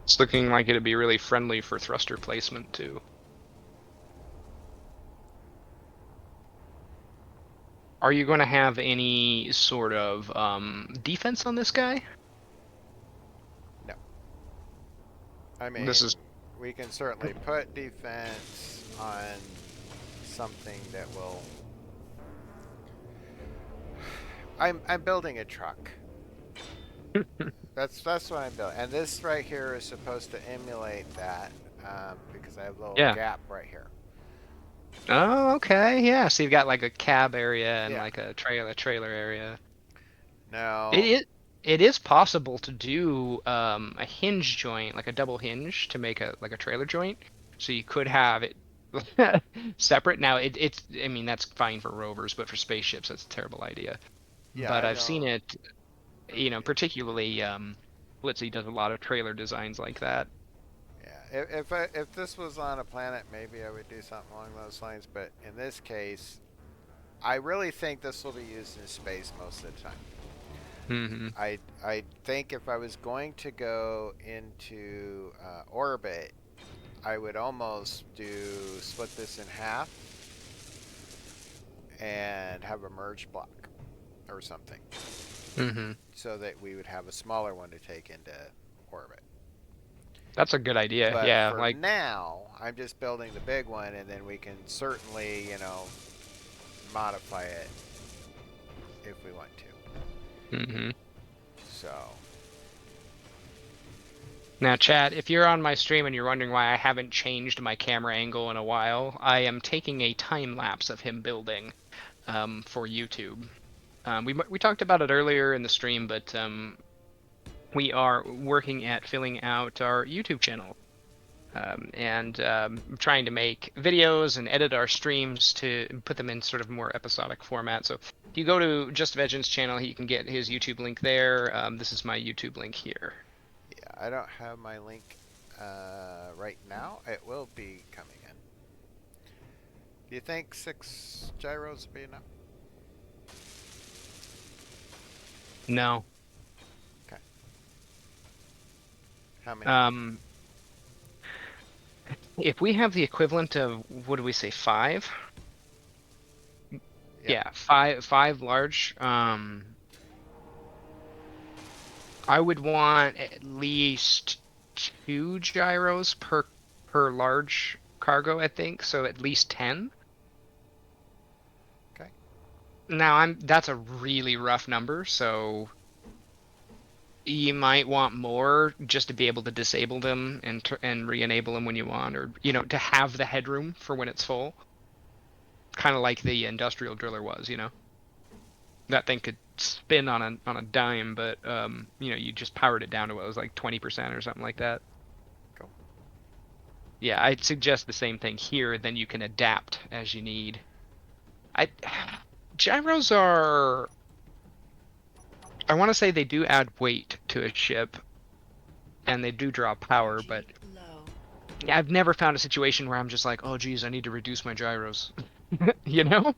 It's looking like it'd be really friendly for thruster placement too. Are you going to have any sort of defense on this guy? No. I This mean, is we can certainly put defense on something that will. I'm building a truck. That's what I'm building, and this right here is supposed to emulate that because I have a little yeah. gap right here. Oh, okay. Yeah. So you've got like a cab area and Yeah. like a trailer area. It Now, is it is possible to do a hinge joint, like a double hinge, to make a like a trailer joint. So you could have it separate. Now it's I mean that's fine for rovers, but for spaceships that's a terrible idea. yeah, But I I've seen don't. it, particularly Blitzy does a lot of trailer designs like that. Yeah, if this was on a planet, maybe I would do something along those lines. But in this case, I really think this will be used in space most of the time. Hmm. I think if I was going to go into orbit, I would almost do split this in half and have a merge block or something, Hmm. so that we would have a smaller one to take into orbit. That's a good idea. But Yeah, for like now, I'm just building the big one, and then we can certainly, modify it if we want to. hmm. So, Now, Chad, if you're on my stream and you're wondering why I haven't changed my camera angle in a while, I am taking a time lapse of him building for YouTube. We talked about it earlier in the stream, but we are working at filling out our YouTube channel and trying to make videos and edit our streams to put them in sort of more episodic format. So if you go to Just Vegens channel, you can get his YouTube link there. This is my YouTube link here. yeah, I don't have my link right now. It will be coming in. Do you think 6 gyros would be enough? No. Okay. How many? Um, if we have the equivalent of, what do we say, five? Yep. Yeah, five large. I would want at least two gyros per large cargo, I think. So at least 10. Okay. Now that's a really rough number, so you might want more just to be able to disable them and re-enable them when you want, or to have the headroom for when it's full, kind of like the industrial driller was. That thing could spin on a dime, but you just powered it down to what was like 20% or something like that. Cool. Yeah, I'd suggest the same thing here. Then you can adapt as you need. I gyros are. I want to say they do add weight to a ship, and they do draw power, but Energy low. I've never found a situation where I'm just like, oh geez, I need to reduce my gyros. You know?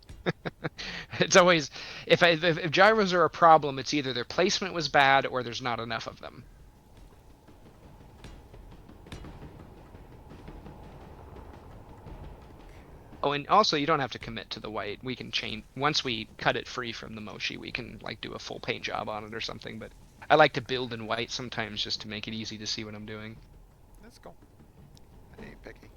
It's always if gyros are a problem, it's either their placement was bad or there's not enough of them. Oh, and also you don't have to commit to the white. We can change once we cut it free from the mochi, we can like do a full paint job on it or something, but I like to build in white sometimes just to make it easy to see what I'm doing. That's cool. I ain't picky.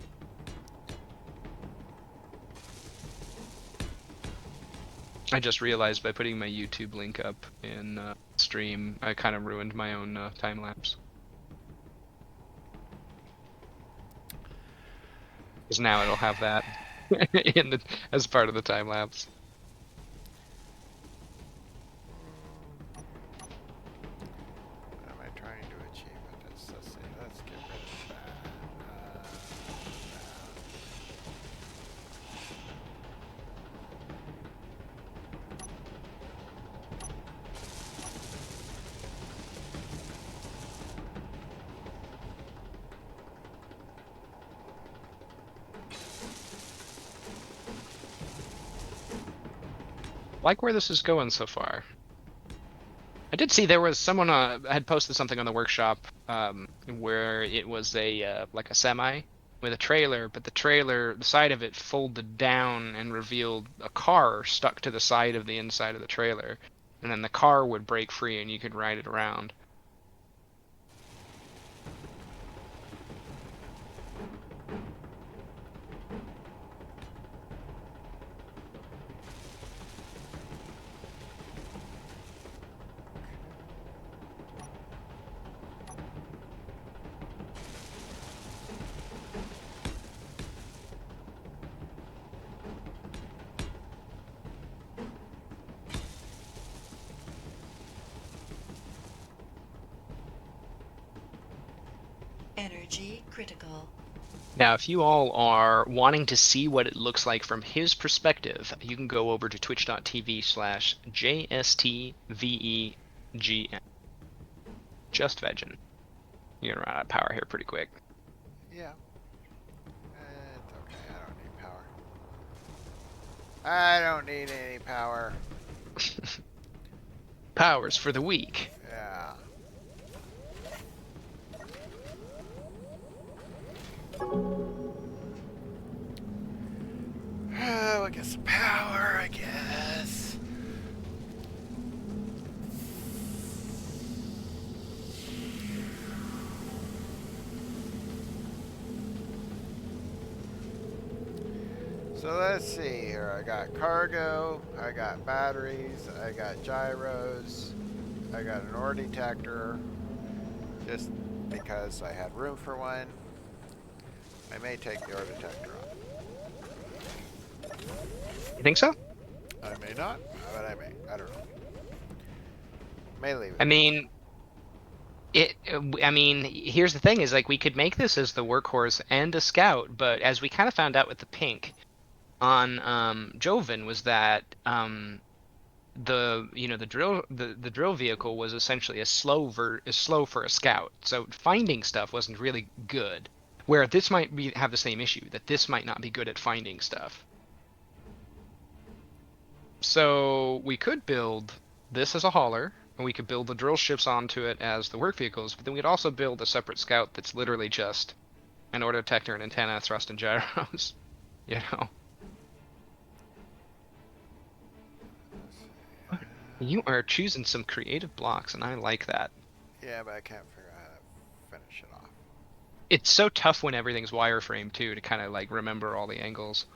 I just realized by putting my YouTube link up in stream, I kind of ruined my own time lapse. Because now it'll have that in the as part of the time lapse. What am I trying to achieve with this? Let's see. Let's get rid of that. Like where this is going so far. did see there was someone had posted something on the workshop where it was a like a semi with a trailer, but the side of it folded down and revealed a car stuck to the side of the inside of the trailer, and then the car would break free and you could ride it around. Energy critical. Now, if you all are wanting to see what it looks like from his perspective, you can go over to twitch.tv/JSTVEGN. Just vegging. You're gonna run out of power here pretty quick. Yeah. It's okay. I don't need power. I don't need any power. Powers for the weak. Yeah. We'll get some power, I guess. So let's see here. I got cargo, I got batteries, I got gyros, I got an ore detector, just because I had room for one. I may take the ore detector off. You think so? I may not, but I may. I don't know. May leave it. I mean, here's the thing: is like we could make this as the workhorse and a scout, but as we kind of found out with the pink on Joven was that the drill vehicle was essentially slow for a scout, so finding stuff wasn't really good. Where this might have the same issue, that this might not be good at finding stuff. So we could build this as a hauler, and we could build the drill ships onto it as the work vehicles, but then we'd also build a separate scout that's literally just an ore detector, an antenna, thrust, and gyros. You know? You are choosing some creative blocks, and I like that. Yeah, but I can't figure out how to finish it off. It's so tough when everything's wireframe too, to kind of like remember all the angles.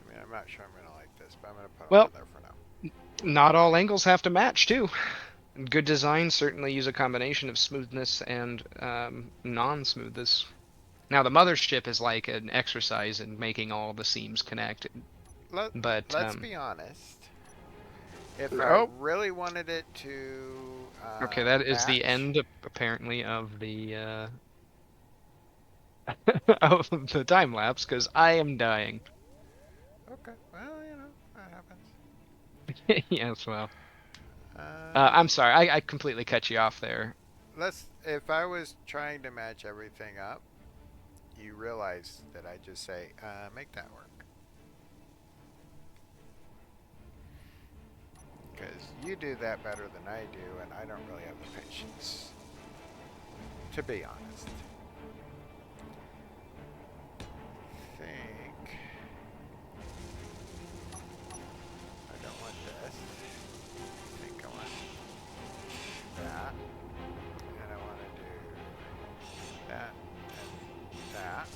I mean, I'm not sure I'm gonna like this, but I'm gonna put it Well, on there for now. not all angles have to match too. Good designs certainly use a combination of smoothness and non-smoothness. Now the mothership is like an exercise in making all the seams connect, but Let's be honest. If I oh, really wanted it to okay, that is the match, end apparently of the of the time lapse because I am dying. okay, well, you know, that happens. Yes, well, Um, I'm sorry, I completely cut you off there. if I was trying to match everything up, you realize that I just say, make that work. Because you do that better than I do, and I don't really have the patience. To be honest. Think. I don't want this. I think I want that. And I want to do that and that.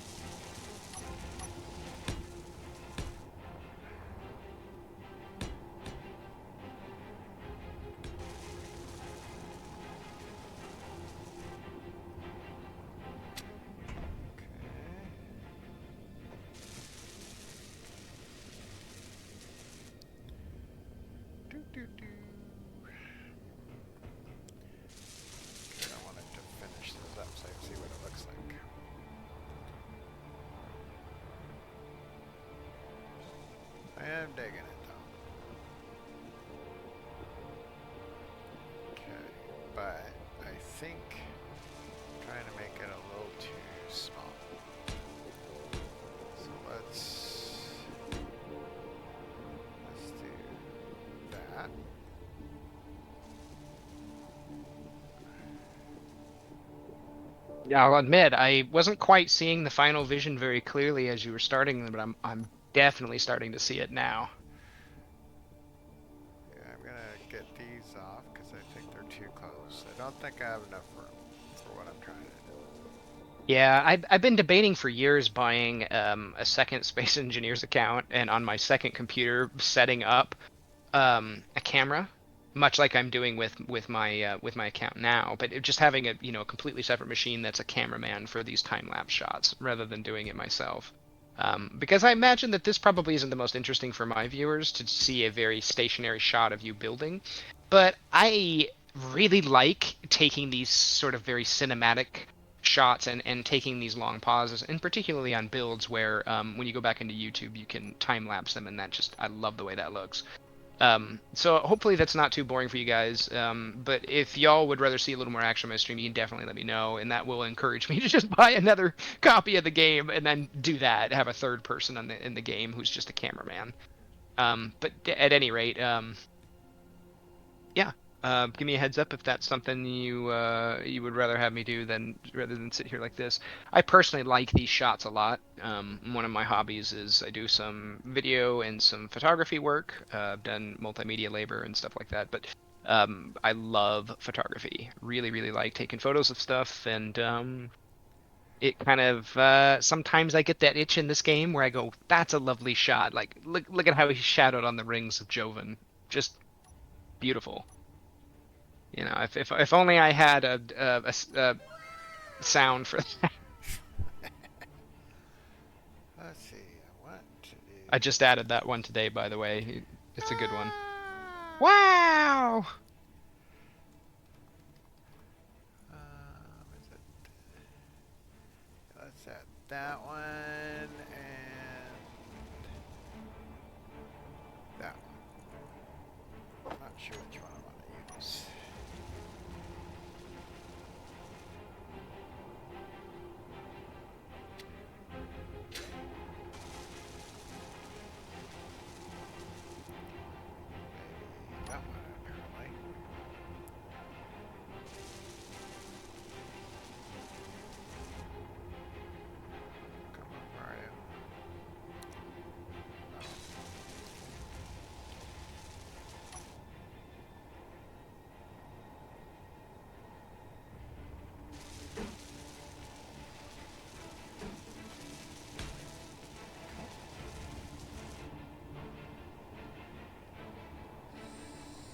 Do do do. Okay, I wanted to finish this up so I can see what it looks like. I am digging it though. Okay, but I think I'm trying to make it a little too small. So let's do that. Yeah, I'll admit I wasn't quite seeing the final vision very clearly as you were starting, but I'm definitely starting to see it now. Yeah, I'm gonna get these off because I think they're too close. I don't think I have enough room for what I'm trying to do. Yeah, I've been debating for years buying a second Space Engineers account and on my second computer setting up a camera, much like I'm doing with my account now, but just having a a completely separate machine that's a cameraman for these time lapse shots rather than doing it myself. Because I imagine that this probably isn't the most interesting for my viewers to see a very stationary shot of you building, but I really like taking these sort of very cinematic shots and taking these long pauses, and particularly on builds where when you go back into YouTube, you can time lapse them, and that just I love the way that looks. So hopefully that's not too boring for you guys. But if y'all would rather see a little more action on my stream, you can definitely let me know, and that will encourage me to just buy another copy of the game and then do that. Have a third person in the game who's just a cameraman. But at any rate, yeah. Give me a heads up if that's something you would rather have me do than rather than sit here like this. I personally like these shots a lot. One of my hobbies is I do some video and some photography work. I've done multimedia labor and stuff like that, but I love photography. Really, really like taking photos of stuff, and it kind of sometimes I get that itch in this game where I go, "That's a lovely shot." Like, look at how he shadowed on the rings of Joven. Just beautiful. If only I had a sound for that. Let's see. I want to do. I just added that one today, by the way. It's a good one. Ah! Wow! Is it? Let's add that one and that one. Not sure which one I want to use. Maybe that one apparently. Come on, Mario. Oh.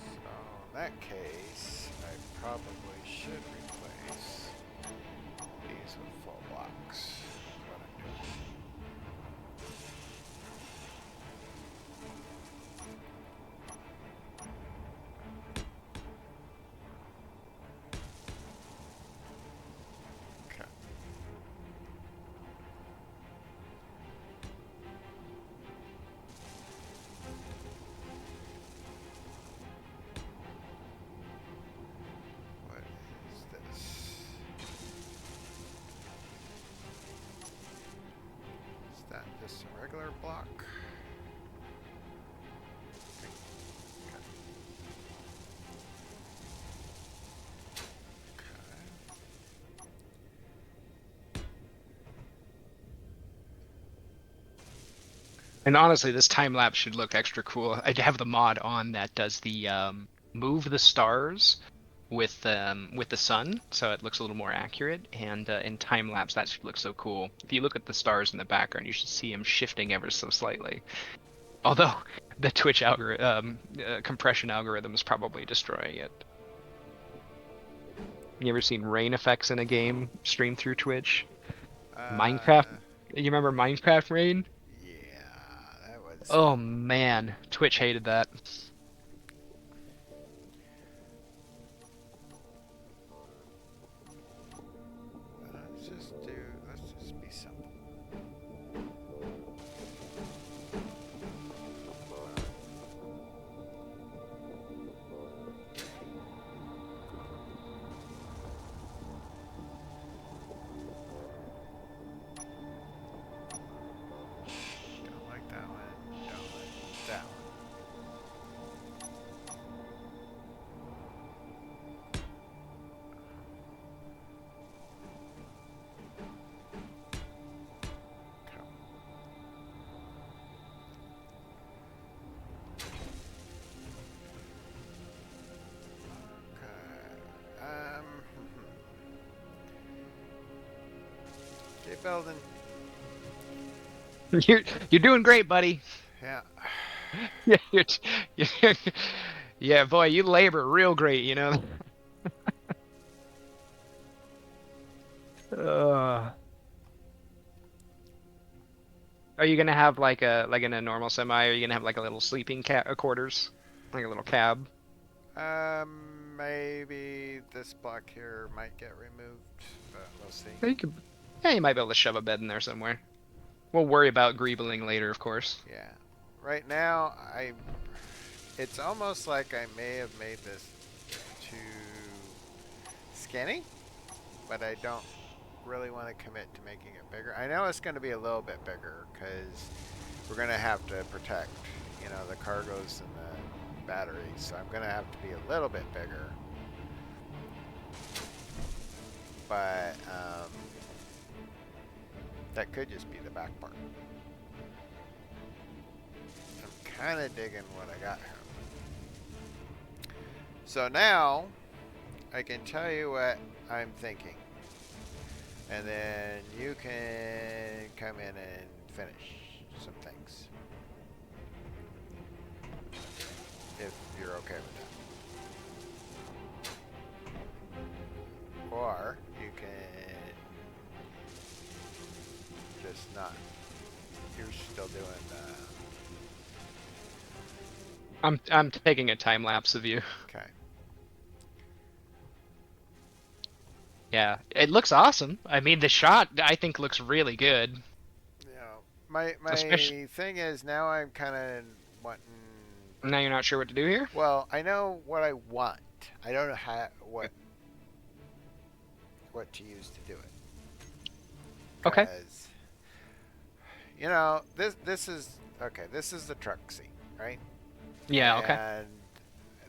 So in that case, I probably should replace these with full blocks. That's what I'm doing. Okay. What is this? Is that just a regular block? Okay. Okay. And honestly, this time lapse should look extra cool. I have the mod on that does the move the stars with the sun, so it looks a little more accurate. And in time lapse, that should look so cool. If you look at the stars in the background, you should see them shifting ever so slightly. Although the Twitch algorithm compression algorithm is probably destroying it. You ever seen rain effects in a game streamed through Twitch? Minecraft? Uh, You remember Minecraft rain? yeah, that was. Oh man, Twitch hated that. Let's just be simple. Don't like that one. Don't like that one. Keep building. You're doing great, buddy. Yeah. Yeah, you're, yeah, boy, you labor real great, you know. Uh, are you gonna have like in a normal semi? Are you gonna have like a little sleeping quarters, like a little cab? Maybe this block here might get removed, but we'll see. Yeah, you could, yeah, you might be able to shove a bed in there somewhere. We'll worry about greebling later, of course. Yeah. Right now, it's almost like I may have made this too skinny, but I don't really want to commit to making it bigger. I know it's going to be a little bit bigger because we're going to have to protect, you know, the cargoes and the batteries. So I'm going to have to be a little bit bigger. But that could just be the back part. I'm kind of digging what I got here. So now I can tell you what I'm thinking. And then you can come in and finish some things. If you're okay with that. Or you can just not. You're still doing I'm taking a time lapse of you. okay. Yeah, it looks awesome. I mean, the shot I think looks really good. You know, my Especially thing is now I'm kind of wanting. now you're not sure what to do here. Well, I know what I want. I don't know how what to use to do it. Okay. 'Cause, you know, this is okay. This is the truck seat, right? Yeah. Okay. And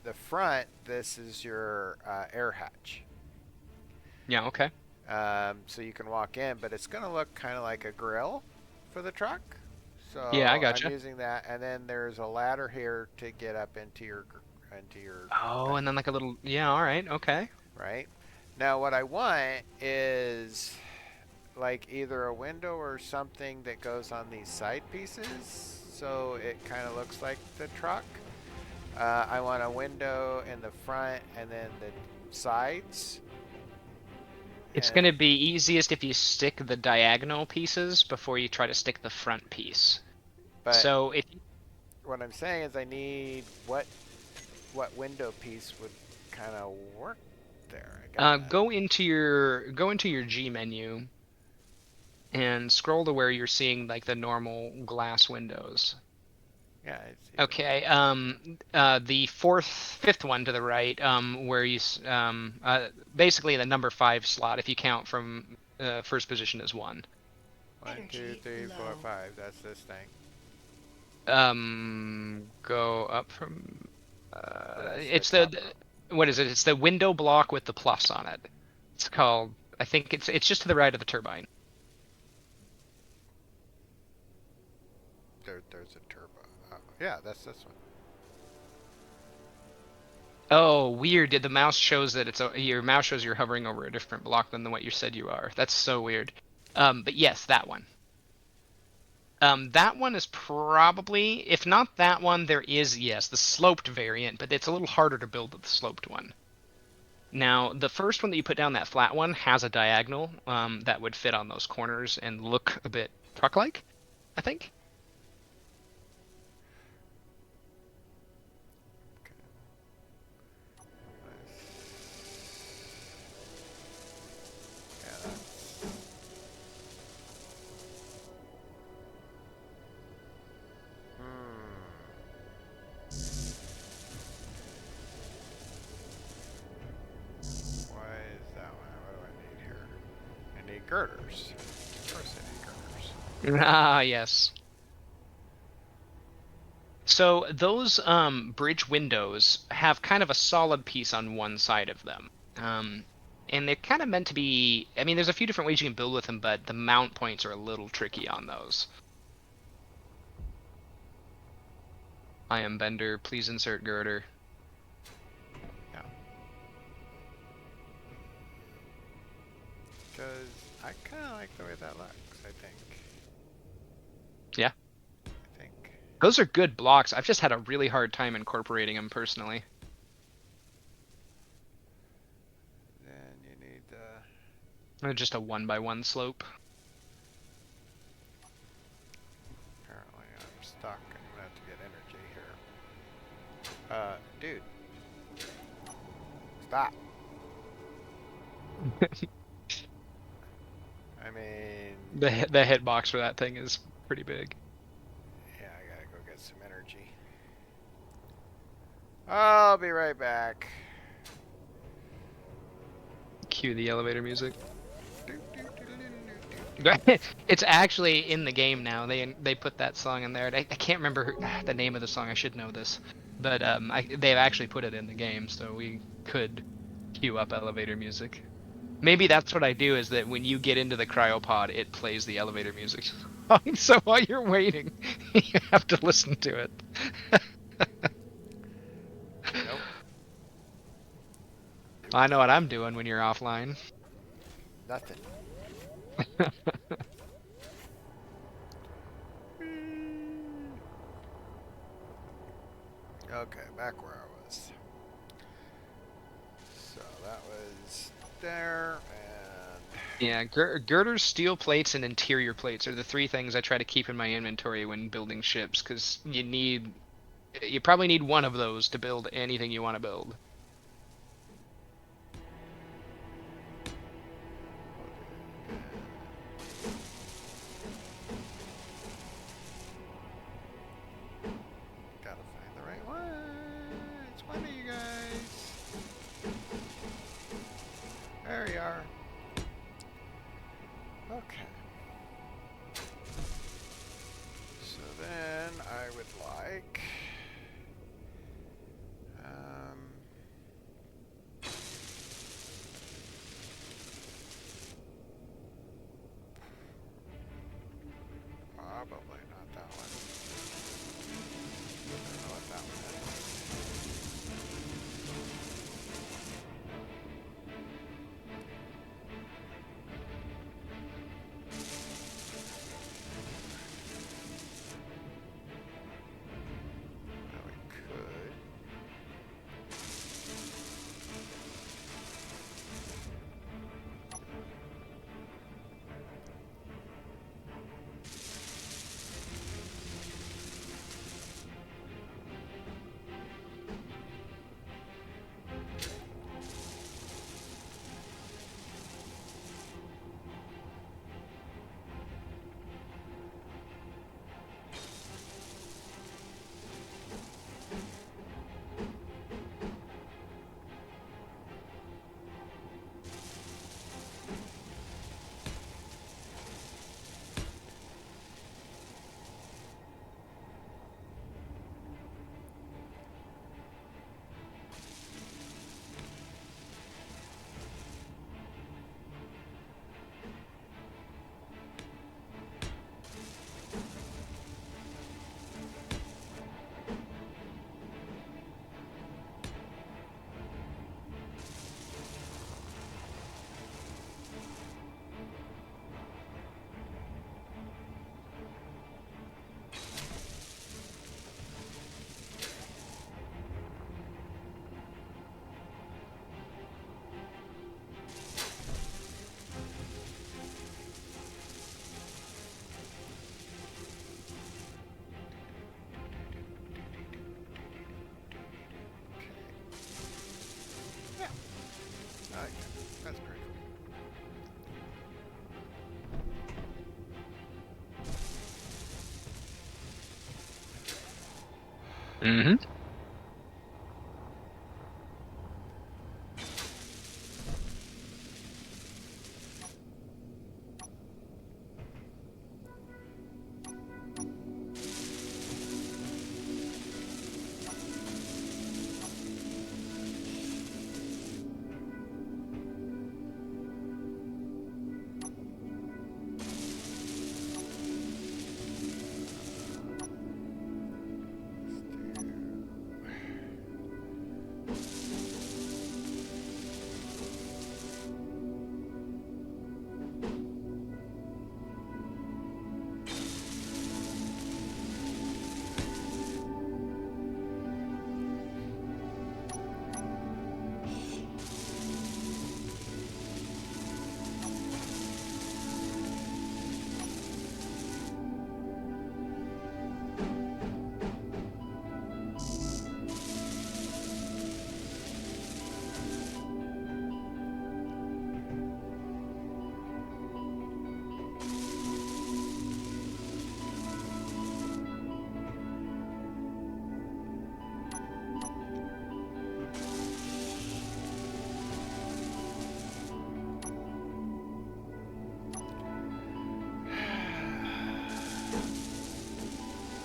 the front, this is your air hatch. Yeah. Okay. So you can walk in, but it's going to look kind of like a grill for the truck. So Yeah, I gotcha. I'm using that, and then there's a ladder here to get up into your Oh, and then like a little. Yeah. All right. Okay. right. Now what I want is like either a window or something that goes on these side pieces, so it kind of looks like the truck. I want a window in the front and then the sides. It's And, gonna be easiest if you stick the diagonal pieces before you try to stick the front piece. but So if what I'm saying is I need what window piece would kind of work there. I got go into your G menu and scroll to where you're seeing like the normal glass windows. yeah. It's either Okay, the fifth one to the right, where basically the number 5 slot, if you count from first position as 1. 1, 2, Energy 3, 4, low. 5. That's this thing. Go up from, That's it's top the, row. what is it? It's the window block with the plus on it. It's called, I think it's just to the right of the turbine. There's a turbo. Oh, yeah, that's this one. Oh, weird. The mouse shows that your mouse shows you're hovering over a different block than what you said you are. That's so weird. But yes, that one. That one is probably, if not that one, there is, yes, the sloped variant, but it's a little harder to build than the sloped one. Now, the first one that you put down, that flat one, has a diagonal that would fit on those corners and look a bit truck-like, I think. Yeah, that's... Why is that one? What do I need here? I need girders. Of course I need girders. Ah, yes. So those bridge windows have kind of a solid piece on one side of them. And they're kind of meant to be, I mean, there's a few different ways you can build with them, but the mount points are a little tricky on those. I am Bender, please insert girder. Yeah. Because I kind of like the way that looks, I think. Yeah. I think. Those are good blocks. I've just had a really hard time incorporating them personally. Then you need the... They're just a 1x1 slope. Apparently I'm stuck. I'm gonna have to get energy here. Dude. Stop. I mean... The hitbox for that thing is pretty big. Yeah, I gotta go get some energy. I'll be right back. Cue the elevator music. It's actually in the game now. They put that song in there. I can't remember the name of the song. I should know this, but they've actually put it in the game, so we could queue up elevator music. Maybe that's what I do. Is that when you get into the cryopod, it plays the elevator music song. So while you're waiting, you have to listen to it. Nope. I know what I'm doing when you're offline. Nothing. Okay, back where I was. So that was there, and Yeah, girders, steel plates, and interior plates are the three things I try to keep in my inventory when building ships, because you probably need one of those to build anything you want to build. gotta find the right one. It's one of you guys. There you are. Okay. So then I would like probably not that one. I don't know what that one is. Now we could. Yeah. I like that. That's pretty cool. Mm-hmm. Let's do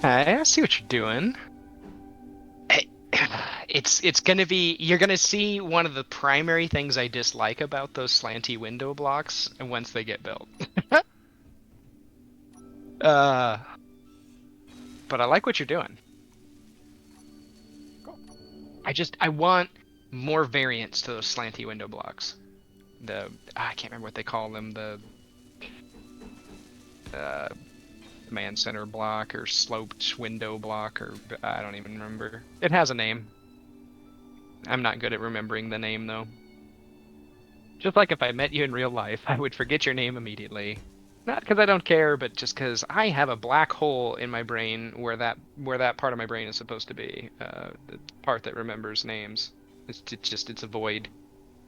I see what you're doing. Eh, It's gonna be, you're gonna see one of the primary things I dislike about those slanty window blocks once they get built. Uh, but I like what you're doing. Cool. I want more variants to those slanty window blocks. I can't remember what they call them, the uh, man center block or sloped window block, or I don't even remember. It has a name. I'm not good at remembering the name though. Just like if I met you in real life, I would forget your name immediately. Not because I don't care, but just because I have a black hole in my brain where that part of my brain is supposed to be. The part that remembers names. It's a void.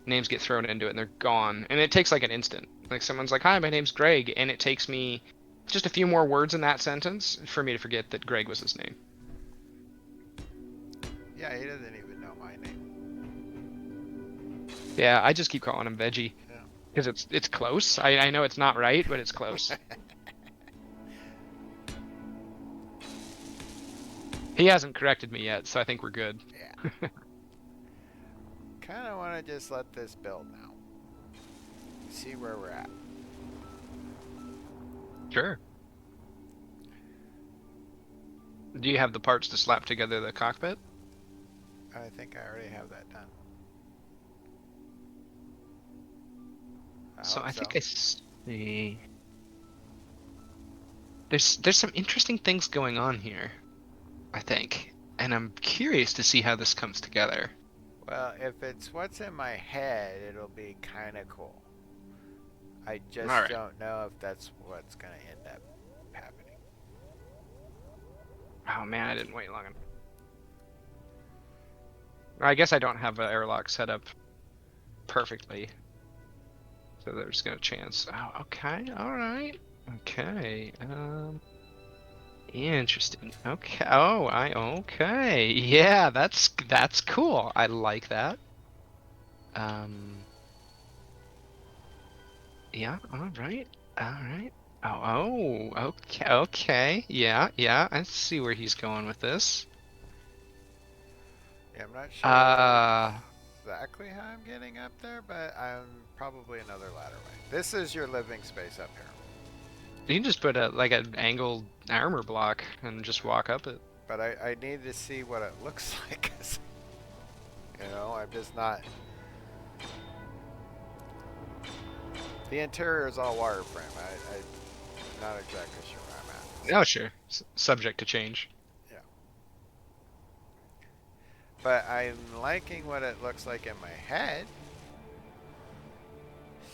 Names get thrown into it and they're gone, and it takes like an instant. Like someone's like, "Hi, my name's Greg," and it takes me just a few more words in that sentence for me to forget that Greg was his name. Yeah, he doesn't even know my name. Yeah, I just keep calling him Veggie Yeah. because it's close. I know it's not right, but it's close. He hasn't corrected me yet, so I think we're good. Yeah. Kind of want to just let this build now. See where we're at. Sure. Do you have the parts to slap together the cockpit? I think I already have that done. So hope I think I see. There's some interesting things going on here, I think, and I'm curious to see how this comes together. Well, if it's what's in my head, it'll be kind of cool. I just All right. don't know if that's what's going to end up happening. Oh man, I didn't wait long enough. I guess I don't have an airlock set up perfectly, so there's no chance. Oh, okay, all right, okay. Interesting. Okay. Oh, okay. Yeah, that's cool. I like that. Yeah, all right. All right. Okay. Okay. Yeah, yeah. I see where he's going with this. Yeah, I'm not sure Uh, exactly how I'm getting up there, but I'm probably another ladder way. This is your living space up here. you can just put like an angled armor block and just walk up it. But I need to see what it looks like. 'Cause, you know, I'm just not... The interior is all wireframe. I'm not exactly sure where I'm at. Oh, sure. Subject to change. Yeah. But I'm liking what it looks like in my head.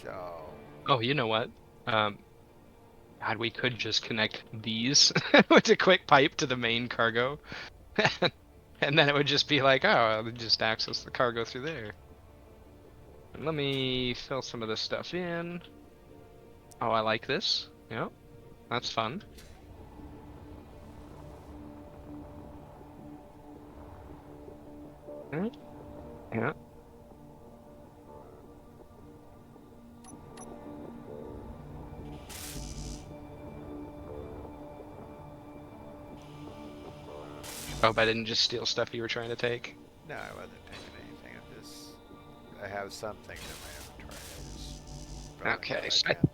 So... Oh, you know what? God, we could just connect these with a quick pipe to the main cargo. And then it would just be like, oh, just access the cargo through there. And let me fill some of this stuff in. Oh, I like this. Yep, that's fun. Yeah. Oh, but I didn't just steal stuff you were trying to take. No, I wasn't taking anything. I have some things in my inventory. I just don't Okay, know so I can.